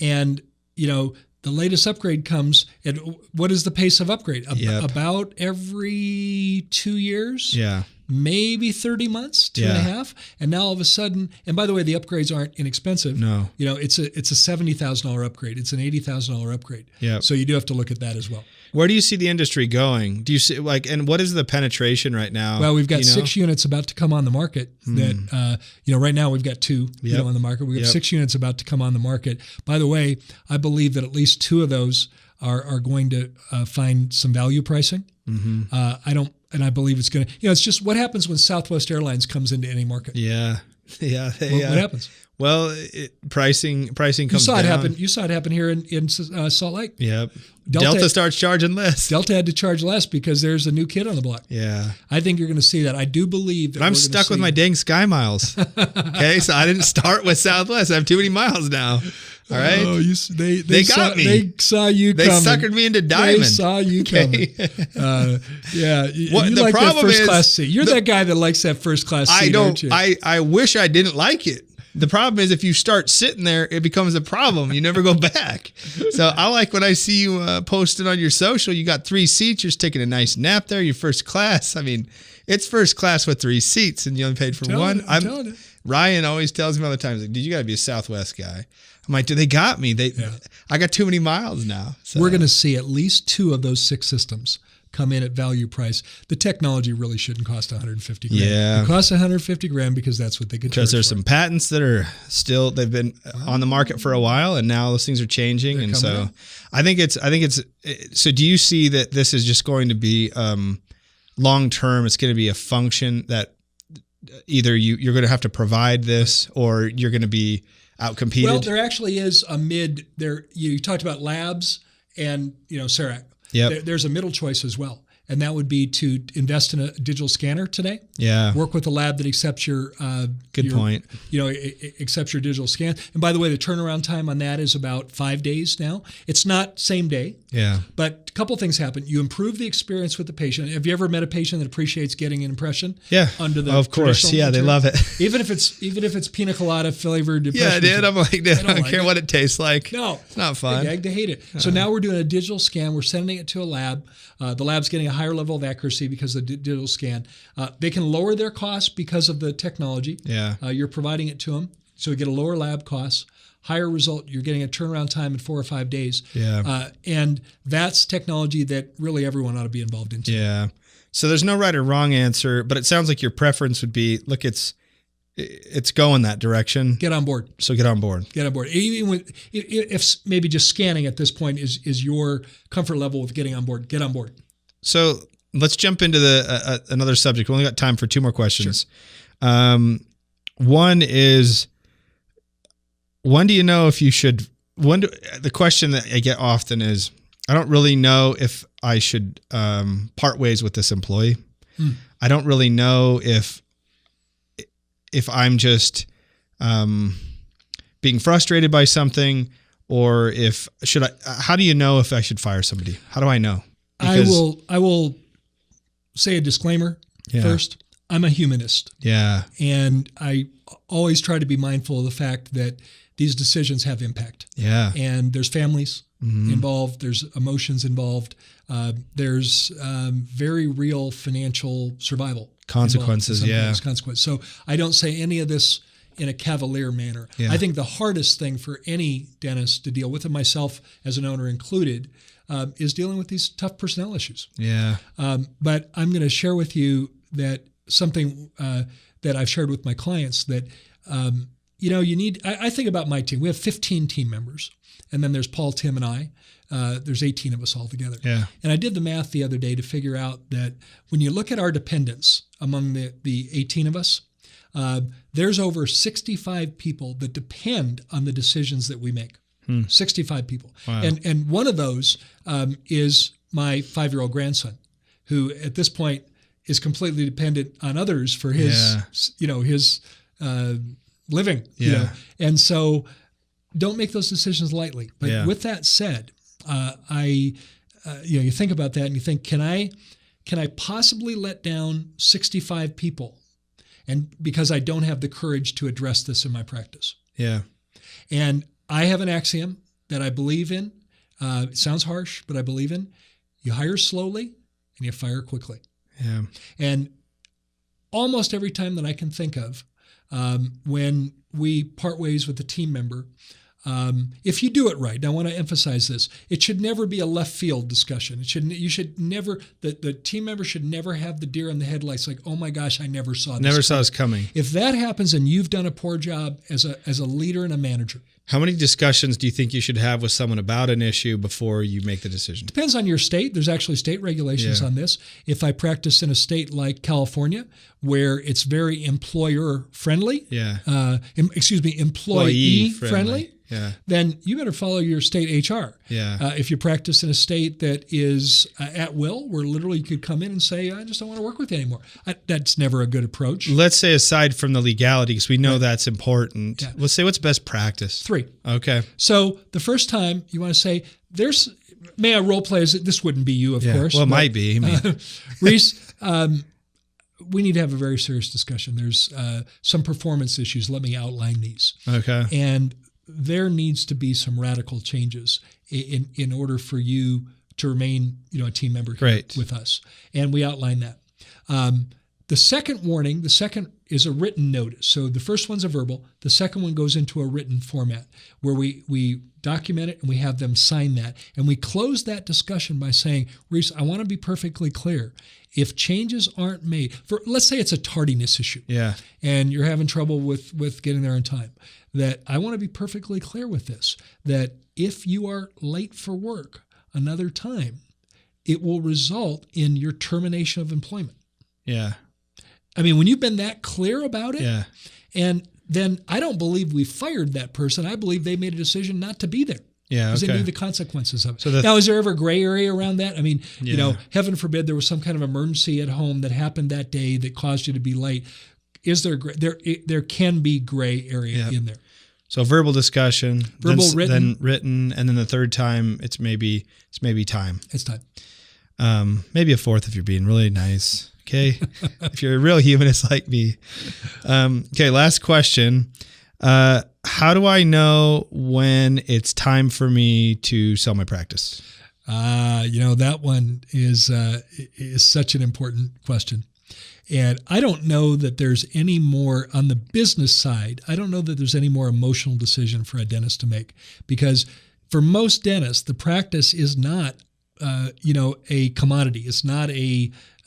and the latest upgrade comes. And what is the pace of upgrade? About every 2 years. Yeah. Maybe 30 months, 2.5. And now all of a sudden, and by the way, the upgrades aren't inexpensive. No. It's a $70,000 upgrade. It's an $80,000 upgrade. Yeah. So you do have to look at that as well. Where do you see the industry going? Do you see and what is the penetration right now? Well, we've got 6 units about to come on the market that, right now we've got 2 on the market. We've got 6 units about to come on the market. By the way, I believe that at least 2 of those are going to find some value pricing. Mm-hmm. I believe it's going to, it's just what happens when Southwest Airlines comes into any market. Yeah. What happens? Well, pricing comes down. You saw it happen here in Salt Lake. Yep. Delta starts charging less. Delta had to charge less because there's a new kid on the block. Yeah. I think you're going to see that. I do believe that. But I'm stuck with my dang Sky Miles. Okay, so I didn't start with Southwest. I have too many miles now. All right. Oh, they got me. They saw you coming. They suckered me into Diamond. They saw you coming. Yeah. You the like that problem first class seat. You're that guy that likes that first class seat, aren't you? I wish I didn't like it. The problem is if you start sitting there, it becomes a problem. You never go back. So I like when I see you posted on your social, you got 3 seats. You're taking a nice nap there. You're first class. I mean, it's first class with 3 seats and you only paid for one. I'm telling you. Ryan always tells me all the time, like, dude, you got to be a Southwest guy. I'm like, dude, they got me. I got too many miles now. So. We're going to see at least 2 of those 6 systems come in at value price. The technology really shouldn't cost $150,000. Yeah. It costs $150,000 because that's what they could charge. Because there's some patents that are still, they've been on the market for a while and now those things are changing. And so out. I think it's, so do you see that this is just going to be long-term, it's going to be a function that either you're going to have to provide this or you're going to be outcompeted? Well, there actually is a mid there. You talked about labs and, CEREC. Yep. There's a middle choice as well. And that would be to invest in a digital scanner today. Yeah. Work with a lab that accepts your point. Accepts your digital scan. And by the way, the turnaround time on that is about 5 days now. It's not same day. Yeah. But a couple things happen. You improve the experience with the patient. Have you ever met a patient that appreciates getting an impression? Yeah. Under the of course. Yeah, they love it. even if it's pina colada flavored. Yeah, dude. I'm like, I don't care what it tastes like. No, it's not fun. They hate it. So now we're doing a digital scan. We're sending it to a lab. The lab's getting a higher level of accuracy because of the digital scan. They can lower their costs because of the technology. Yeah. You're providing it to them. So you get a lower lab cost, higher result. You're getting a turnaround time in 4 or 5 days. Yeah. And that's technology that really everyone ought to be involved in. Yeah. So there's no right or wrong answer, but it sounds like your preference would be, look, it's going that direction. Get on board. So get on board. Get on board. Even if maybe just scanning at this point is your comfort level with getting on board, get on board. So let's jump into another subject. We only got time for 2 more questions. Sure. One is, when do you know if you should? The question that I get often is, I don't really know if I should part ways with this employee. I don't really know if if I'm just being frustrated by something, or how do you know if I should fire somebody? How do I know? Because, I will say a disclaimer first. I'm a humanist. Yeah. And I always try to be mindful of the fact that these decisions have impact. Yeah. And there's families involved. There's emotions involved. There's very real financial survival consequences. Consequences. So I don't say any of this in a cavalier manner. Yeah. I think the hardest thing for any dentist to deal with, and myself as an owner included, is dealing with these tough personnel issues. Yeah. But I'm going to share with you that something that I've shared with my clients that, you need, I think about my team. We have 15 team members, and then there's Paul, Tim, and I. There's 18 of us all together. Yeah. And I did the math the other day to figure out that when you look at our dependents among the 18 of us, there's over 65 people that depend on the decisions that we make. 65 people. Wow. And one of those is my 5-year-old grandson, who at this point is completely dependent on others for his, his living. Yeah. And so don't make those decisions lightly. But with that said, you think about that and you think, can I possibly let down 65 people? And because I don't have the courage to address this in my practice. Yeah. And I have an axiom that I believe in. It sounds harsh, but I believe in. You hire slowly and you fire quickly. Yeah. And almost every time that I can think of, when we part ways with a team member, if you do it right, and I want to emphasize this, it should never be a left field discussion. The team member should never have the deer in the headlights like, oh my gosh, I never saw this. Never saw this coming. If that happens and you've done a poor job as a leader and a manager. How many discussions do you think you should have with someone about an issue before you make the decision? Depends on your state. There's actually state regulations on this. If I practice in a state like California, where it's very employer friendly, employee friendly, then you better follow your state HR. If you practice in a state that is at will, where literally you could come in and say, I just don't want to work with you anymore. That's never a good approach. Let's say aside from the legality, because we know that's important, let's say what's best practice? 3. Okay. So the first time you want to say, may I role play as this wouldn't be you, of course. Well, it might be. Reese, we need to have a very serious discussion. There's some performance issues. Let me outline these. Okay. And there needs to be some radical changes in order for you to remain, a team member with us. And we outline that. The second warning, is a written notice. So the first one's a verbal. The second one goes into a written format where we document it and we have them sign that. And we close that discussion by saying, Reese, I want to be perfectly clear. If changes aren't made, let's say it's a tardiness issue, and you're having trouble with getting there in time, that I want to be perfectly clear with this, that if you are late for work another time, it will result in your termination of employment. Yeah. I mean, when you've been that clear about it, and then I don't believe we fired that person. I believe they made a decision not to be there. Yeah, because they knew the consequences of it. So now, is there ever a gray area around that? I mean, heaven forbid there was some kind of emergency at home that happened that day that caused you to be late. Is there there can be gray area in there? So verbal discussion, written, then written, and then the third time it's maybe time. It's time. Maybe a fourth if you're being really nice. Okay, if you're a real humanist like me. Okay, last question. How do I know when it's time for me to sell my practice? That one is such an important question. And I don't know that there's any more on the business side. I don't know that there's any more emotional decision for a dentist to make, because for most dentists, the practice is not, a commodity. It's not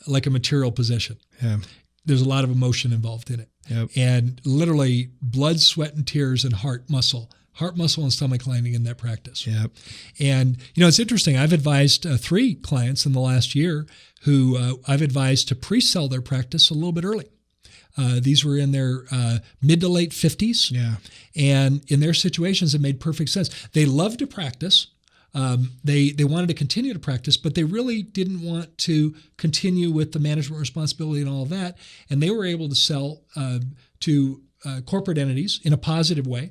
like a material possession. Yeah. There's a lot of emotion involved in it. Yep. And literally blood, sweat, and tears and heart muscle and stomach lining in that practice. Yep. And, it's interesting. I've advised 3 clients in the last year who I've advised to pre-sell their practice a little bit early. These were in their mid to late 50s. Yeah. And in their situations, it made perfect sense. They love to practice. They wanted to continue to practice, but they really didn't want to continue with the management responsibility and all of that. And they were able to sell to corporate entities in a positive way,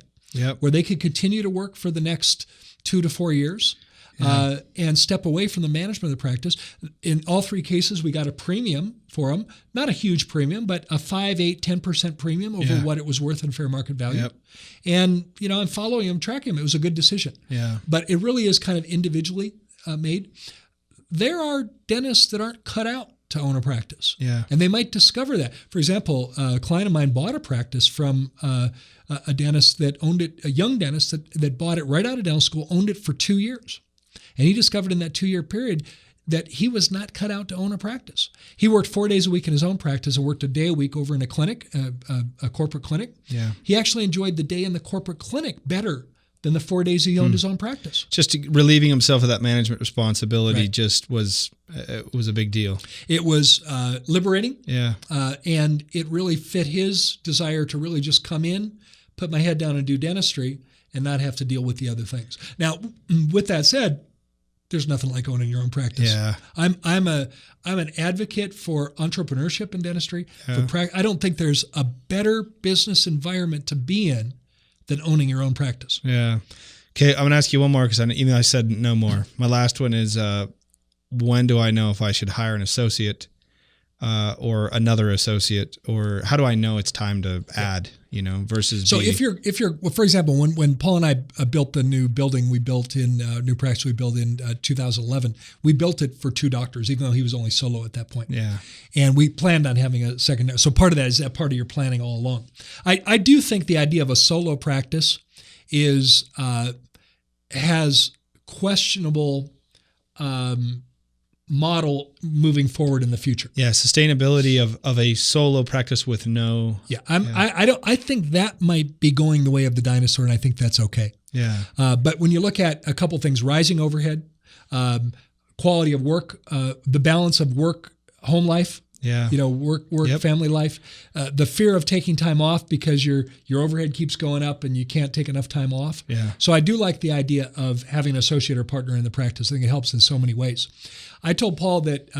where they could continue to work for the next 2 to 4 years. And step away from the management of the practice. In all 3 cases, we got a premium for them. Not a huge premium, but a 5, 8, 10% premium over what it was worth in fair market value. And, I'm following them, tracking them. It was a good decision. But it really is kind of individually made. There are dentists that aren't cut out to own a practice. And they might discover that. For example, a client of mine bought a practice from a dentist that owned it, a young dentist that bought it right out of dental school, owned it for 2 years. And he discovered in that 2-year period that he was not cut out to own a practice. He worked 4 days a week in his own practice and worked a day a week over in a clinic, a corporate clinic. He actually enjoyed the day in the corporate clinic better than the 4 days he owned his own practice. Just relieving himself of that management responsibility just was a big deal. It was liberating. And it really fit his desire to really just come in, put my head down and do dentistry and not have to deal with the other things. Now, with that said, there's nothing like owning your own practice. I'm an advocate for entrepreneurship in dentistry. I don't think there's a better business environment to be in than owning your own practice. Okay, I'm going to ask you one more because even though I said no more. My last one is, when do I know if I should hire an associate or another associate, or how do I know it's time to add, versus so if you're well, for example, when Paul and I built the new building we built in new practice we built in 2011, we built it for 2 doctors, even though he was only solo at that point. And we planned on having a second. So part of that is that part of your planning all along. I do think the idea of a solo practice has questionable model moving forward in the future. Sustainability of a solo practice with no. I think that might be going the way of the dinosaur, and I think that's okay. But when you look at a couple things, rising overhead, quality of work, the balance of work, home life. Work, family life, the fear of taking time off because your overhead keeps going up and you can't take enough time off. So I do like the idea of having an associate or partner in the practice. I think it helps in so many ways. I told Paul that,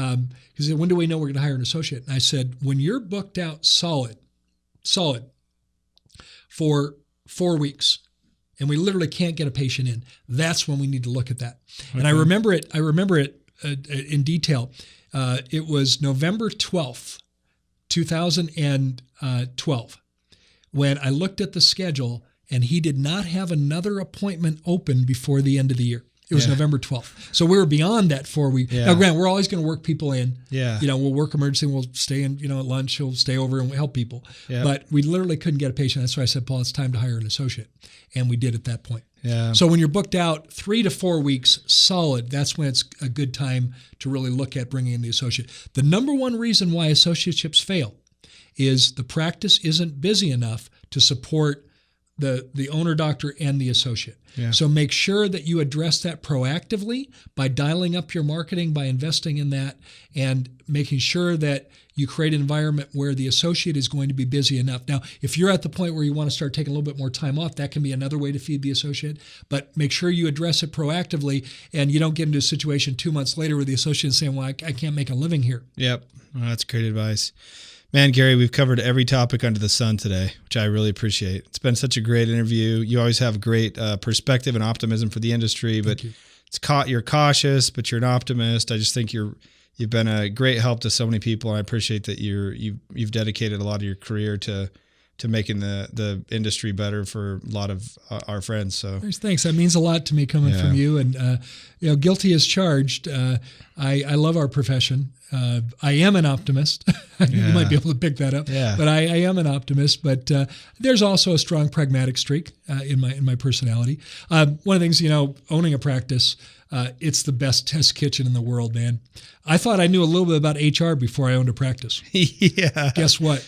he said, when do we know we're going to hire an associate? And I said, when you're booked out solid for 4 weeks and we literally can't get a patient in, that's when we need to look at that. And I remember it in detail. It was November 12th, 2012, when I looked at the schedule and he did not have another appointment open before the end of the year. It was November 12th. So we were beyond that 4 weeks. Now, granted, we're always going to work people in. We'll work emergency and we'll stay in, at lunch, we'll stay over and we'll help people. But we literally couldn't get a patient. That's why I said, Paul, it's time to hire an associate. And we did at that point. So when you're booked out 3 to 4 weeks solid, that's when it's a good time to really look at bringing in the associate. The number one reason why associateships fail is the practice isn't busy enough to support the owner doctor and the associate. So make sure that you address that proactively by dialing up your marketing, by investing in that, and making sure that you create an environment where the associate is going to be busy enough. Now, if you're at the point where you want to start taking a little bit more time off, that can be another way to feed the associate. But make sure you address it proactively and you don't get into a situation 2 months later where the associate is saying, well, I can't make a living here. Well, that's great advice. Man, Gary, we've covered every topic under the sun today, which I really appreciate. It's been such a great interview. You always have great perspective and optimism for the industry, but you're cautious, but you're an optimist. I just think you've been a great help to so many people, and I appreciate that you've dedicated a lot of your career to making the industry better for a lot of our friends. So thanks. That means a lot to me coming from you. And guilty as charged. I love our profession. I am an optimist. You might be able to pick that up. But I am an optimist. But there's also a strong pragmatic streak in my personality. One of the things, owning a practice, it's the best test kitchen in the world, man. I thought I knew a little bit about HR before I owned a practice. Guess what?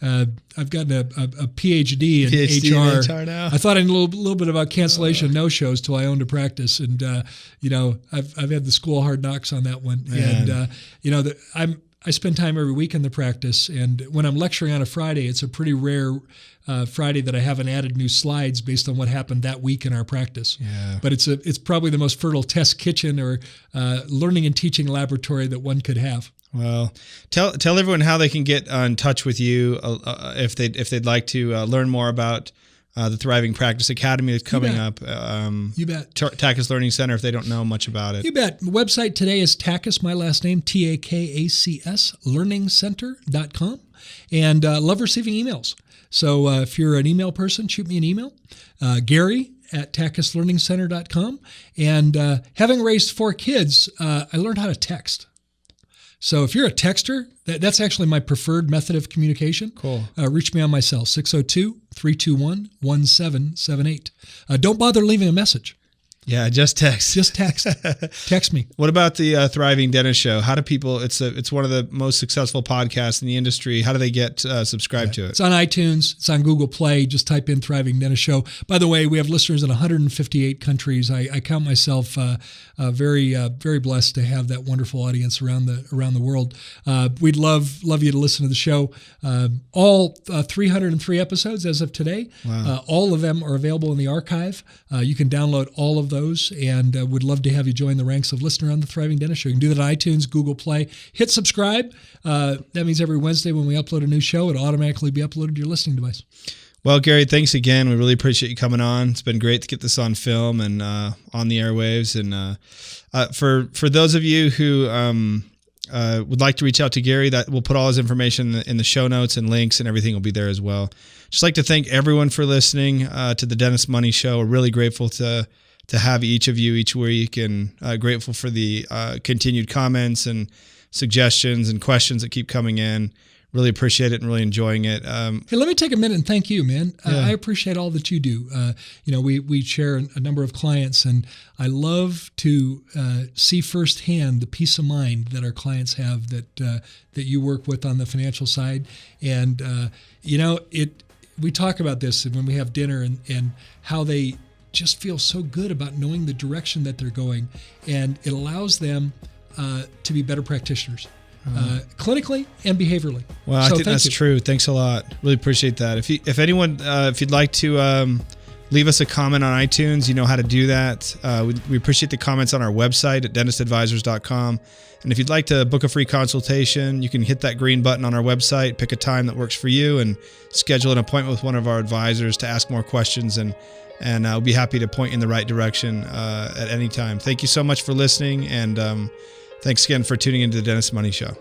I've gotten a PhD in HR now. I thought I knew a little bit about cancellation no-shows till I owned a practice, and I've had the school hard knocks on that one. Man. And I spend time every week in the practice, and when I'm lecturing on a Friday, it's a pretty rare Friday that I haven't added new slides based on what happened that week in our practice. Yeah. But it's probably the most fertile test kitchen or learning and teaching laboratory that one could have. Well, tell everyone how they can get in touch with you if they'd like to learn more about the Thriving Practice Academy that's coming up. You bet. Takacs Learning Center, if they don't know much about it. You bet. The website today is Takacs, my last name, Takacs, learningcenter.com. And love receiving emails. So if you're an email person, shoot me an email. Gary at TakacsLearningCenter.com. And having raised 4 kids, I learned how to text. So if you're a texter, that's actually my preferred method of communication. Cool. Reach me on my cell, 602-321-1778. Don't bother leaving a message. Yeah, just text. Just text. Text me. What about the Thriving Dentist Show? How do people? It's one of the most successful podcasts in the industry. How do they get subscribed to it? It's on iTunes. It's on Google Play. Just type in Thriving Dentist Show. By the way, we have listeners in 158 countries. I count myself very blessed to have that wonderful audience around the world. We'd love you to listen to the show. All 303 episodes as of today. Wow. All of them are available in the archive. You can download all of those, and would love to have you join the ranks of listener on the Thriving Dentist Show. You can do that on iTunes, Google Play. Hit subscribe. That means every Wednesday when we upload a new show, it'll automatically be uploaded to your listening device. Well, Gary, thanks again. We really appreciate you coming on. It's been great to get this on film and on the airwaves. And for those of you who would like to reach out to Gary, that we'll put all his information in the show notes, and links and everything will be there as well. Just like to thank everyone for listening to the Dentist Money Show. We're really grateful to have each of you each week, and grateful for the continued comments and suggestions and questions that keep coming in. Really appreciate it and really enjoying it. Hey, let me take a minute and thank you, man. Yeah. I appreciate all that you do. We share a number of clients, and I love to see firsthand the peace of mind that our clients have that you work with on the financial side. And we talk about this when we have dinner, and how they just feel so good about knowing the direction that they're going, and it allows them to be better practitioners. Clinically and behaviorally. Well, I think that's true. Thanks a lot. Really appreciate that. If you'd like to leave us a comment on iTunes, you know how to do that. We appreciate the comments on our website at dentistadvisors.com. And if you'd like to book a free consultation, you can hit that green button on our website, pick a time that works for you, and schedule an appointment with one of our advisors to ask more questions. And I'll be happy to point you in the right direction at any time. Thank you so much for listening, and thanks again for tuning into the Dentist Money Show.